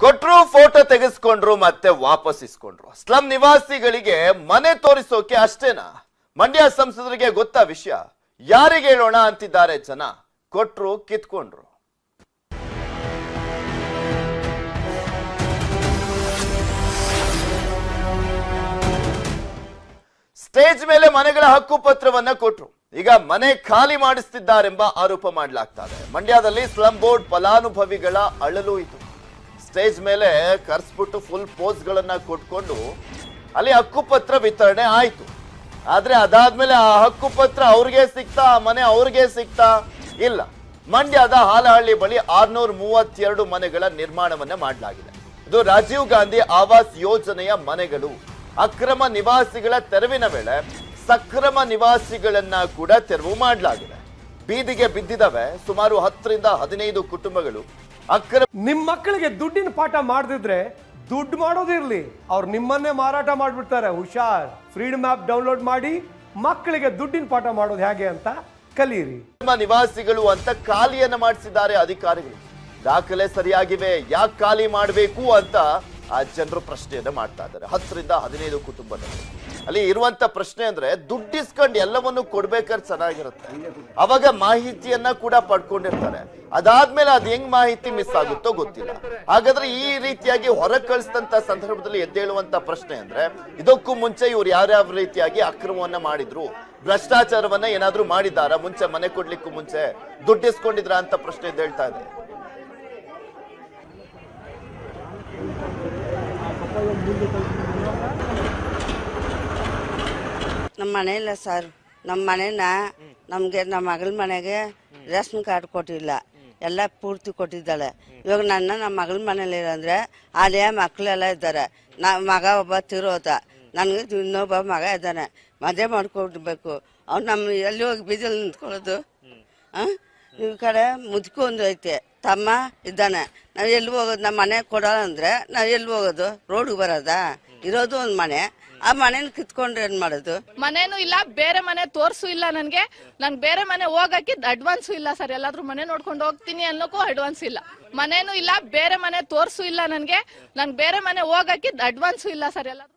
ಕೊಟ್ರು ಫೋಟೋ ತೆಗೆಸ್ಕೊಂಡ್ರು ಮತ್ತೆ ವಾಪಸ್ ಇಸ್ಕೊಂಡ್ರು. ಸ್ಲಂ ನಿವಾಸಿಗಳಿಗೆ ಮನೆ ತೋರಿಸೋಕೆ ಅಷ್ಟೇನಾ? ಮಂಡ್ಯ ಸಂಸದರಿಗೆ ಗೊತ್ತಾ ವಿಷಯ? ಯಾರಿಗೆ ಹೇಳೋಣ ಅಂತಿದ್ದಾರೆ ಜನ. ಕೊಟ್ರು ಕಿತ್ಕೊಂಡ್ರು. ಸ್ಟೇಜ್ ಮೇಲೆ ಮನೆಗಳ ಹಕ್ಕುಪತ್ರವನ್ನ ಕೊಟ್ರು. ಈಗ ಮನೆ ಖಾಲಿ ಮಾಡಿಸ್ತಿದ್ದಾರೆಂಬ ಆರೋಪ ಮಾಡಲಾಗ್ತಾ ಇದೆ. ಮಂಡ್ಯದಲ್ಲಿ ಸ್ಲಂ ಬೋರ್ಡ್ ಫಲಾನುಭವಿಗಳ ಅಳಲು ಇದು. ಸ್ಟೇಜ್ ಮೇಲೆ ಕರ್ಸ್ಬಿಟ್ಟು ಫುಲ್ ಪೋಸ್ ಗಳನ್ನ ಕೊಟ್ಕೊಂಡು ಅಲ್ಲಿ ಹಕ್ಕುಪತ್ರ ವಿತರಣೆ ಆಯ್ತು. ಆದ್ರೆ ಅದಾದ್ಮೇಲೆ ಆ ಹಕ್ಕುಪತ್ರ ಅವ್ರಿಗೆ ಸಿಕ್ತಾ, ಆ ಮನೆ ಅವ್ರಿಗೆ ಸಿಕ್ತಾ? ಇಲ್ಲ. ಮಂಡ್ಯದ ಹಾಲಹಳ್ಳಿ ಬಳಿ 632 ಮನೆಗಳ ನಿರ್ಮಾಣವನ್ನ ಮಾಡಲಾಗಿದೆ. ಇದು ರಾಜೀವ್ ಗಾಂಧಿ ಆವಾಸ್ ಯೋಜನೆಯ ಮನೆಗಳು. ಅಕ್ರಮ ನಿವಾಸಿಗಳ ತೆರವಿನ ವೇಳೆ ಸಕ್ರಮ ನಿವಾಸಿಗಳನ್ನ ಕೂಡ ತೆರವು ಮಾಡಲಾಗಿದೆ. ಬೀದಿಗೆ ಬಿದ್ದಿದ್ದಾವೆ ಸುಮಾರು 10 ರಿಂದ 15 ಕುಟುಂಬಗಳು. ನಿಮ್ ಮಕ್ಕಳಿಗೆ ದುಡ್ಡಿನ ಪಾಠ ಮಾಡದಿದ್ರೆ ದುಡ್ಡು ಮಾಡೋದಿರ್ಲಿ, ಅವ್ರು ನಿಮ್ಮನ್ನೇ ಮಾರಾಟ ಮಾಡ್ಬಿಡ್ತಾರೆ. ಹುಷಾರ್. ಫ್ರೀಡಮ್ ಆಪ್ ಡೌನ್ಲೋಡ್ ಮಾಡಿ ಮಕ್ಕಳಿಗೆ ದುಡ್ಡಿನ ಪಾಠ ಮಾಡೋದು ಹೇಗೆ ಅಂತ ಕಲಿಯಿರಿ. ನಿವಾಸಿಗಳು ಅಂತ ಖಾಲಿಯನ್ನ ಮಾಡಿಸಿದ್ದಾರೆ ಅಧಿಕಾರಿಗಳು. ದಾಖಲೆ ಸರಿಯಾಗಿವೆ, ಯಾಕೆ ಖಾಲಿ ಮಾಡಬೇಕು ಅಂತ ಆ ಜನರು ಪ್ರಶ್ನೆಯನ್ನ ಮಾಡ್ತಾ ಇದ್ದಾರೆ. 10 ರಿಂದ 15 ಕುಟುಂಬದಲ್ಲಿ ಅಲ್ಲಿ ಇರುವಂತ ಪ್ರಶ್ನೆ ಅಂದ್ರೆ ದುಡ್ಡಿಸ್ಕೊಂಡು ಎಲ್ಲವನ್ನು ಕೊಡ್ಬೇಕಾದ್ರೆ ಚೆನ್ನಾಗಿರುತ್ತೆ. ಅವಾಗ ಮಾಹಿತಿಯನ್ನ ಕೂಡ ಪಡ್ಕೊಂಡಿರ್ತಾರೆ. ಅದಾದ್ಮೇಲೆ ಅದ್ ಹೆಂಗ್ ಮಾಹಿತಿ ಮಿಸ್ ಆಗುತ್ತೋ ಗೊತ್ತಿಲ್ಲ. ಹಾಗಾದ್ರೆ ಈ ರೀತಿಯಾಗಿ ಹೊರ ಕಳಿಸಿದಂತ ಸಂದರ್ಭದಲ್ಲಿ ಎದ್ದೇಳುವಂತ ಪ್ರಶ್ನೆ ಅಂದ್ರೆ ಇದಕ್ಕೂ ಮುಂಚೆ ಇವ್ರು ಯಾವ್ಯಾವ ರೀತಿಯಾಗಿ ಅಕ್ರಮವನ್ನ ಮಾಡಿದ್ರು, ಭ್ರಷ್ಟಾಚಾರವನ್ನ ಏನಾದ್ರೂ ಮಾಡಿದಾರ, ಮುಂಚೆ ಮನೆ ಕೊಡ್ಲಿಕ್ಕೂ ಮುಂಚೆ ದುಡ್ಡಿಸ್ಕೊಂಡಿದ್ರ ಅಂತ ಪ್ರಶ್ನೆ ಎದ್ದೇಳ್ತಾ ಇದೆ. ನಮ್ಮ ಮನೆ ಇಲ್ಲ ಸರ್. ನಮ್ಮ ಮನೆನ ನಮಗೆ ನಮ್ಮ ಮಗಳ ಮನೆಗೆ ರೇಷನ್ ಕಾರ್ಡ್ ಕೊಟ್ಟಿಲ್ಲ, ಎಲ್ಲ ಪೂರ್ತಿ ಕೊಟ್ಟಿದ್ದಾಳೆ. ಇವಾಗ ನಮ್ಮ ಮಗಳ ಮನೇಲಿ ಅಂದ್ರೆ ಅಲ್ಲೇ ಮಕ್ಕಳೆಲ್ಲ ಇದ್ದಾರೆ. ಮಗ ಒಬ್ಬ ತಿರೋದ, ನನಗೆ ಇನ್ನೊಬ್ಬ ಮಗ ಇದ್ದಾನೆ. ಮದುವೆ ಮಾಡ್ಕೊಡ್ಬೇಕು. ಅವ್ನು ನಮ್ಮ ಎಲ್ಲಿ ಹೋಗಿ ಬೀದಿಯಲ್ಲಿ ನಿಂತ್ಕೊಳ್ಳೋದು? ಈ ಕಡೆ ಮುದುಕು ಒಂದು ಐತೆ, ತಮ್ಮ ಇದ್ದಾನೆ. ನಾವು ಎಲ್ಲಿ ಹೋಗೋದು? ನಮ್ಮ ಮನೆ ಕೊಡೋಲ್ಲ ಅಂದ್ರೆ ನಾವು ಎಲ್ಲಿ ಹೋಗೋದು? ರೋಡ್ಗೆ ಬರೋದಾ? ಇರೋದು ಒಂದು ಮನೆ, ಆ ಮನೇನ ಕಿತ್ಕೊಂಡ್ರೆ ಏನ್ ಮಾಡೋದು? ಮನೇನು ಇಲ್ಲ, ಬೇರೆ ಮನೆ ತೋರ್ಸು ಇಲ್ಲ ನನ್ಗೆ. ನನ್ ಬೇರೆ ಮನೆ ಹೋಗಕ್ಕೆ ಅಡ್ವಾನ್ಸು ಇಲ್ಲ ಸರ್. ಎಲ್ಲಾದ್ರೂ ಮನೆ ನೋಡ್ಕೊಂಡು ಹೋಗ್ತೀನಿ ಅನ್ನೋಕ್ಕೂ ಅಡ್ವಾನ್ಸ್ ಇಲ್ಲ. ಮನೇನು ಇಲ್ಲ, ಬೇರೆ ಮನೆ ತೋರ್ಸು ಇಲ್ಲ ನನ್ಗೆ. ನನ್ ಬೇರೆ ಮನೆ ಹೋಗಕ್ಕೆ ಅಡ್ವಾನ್ಸು ಇಲ್ಲ ಸರ್. ಎಲ್ಲಾದ್ರೂ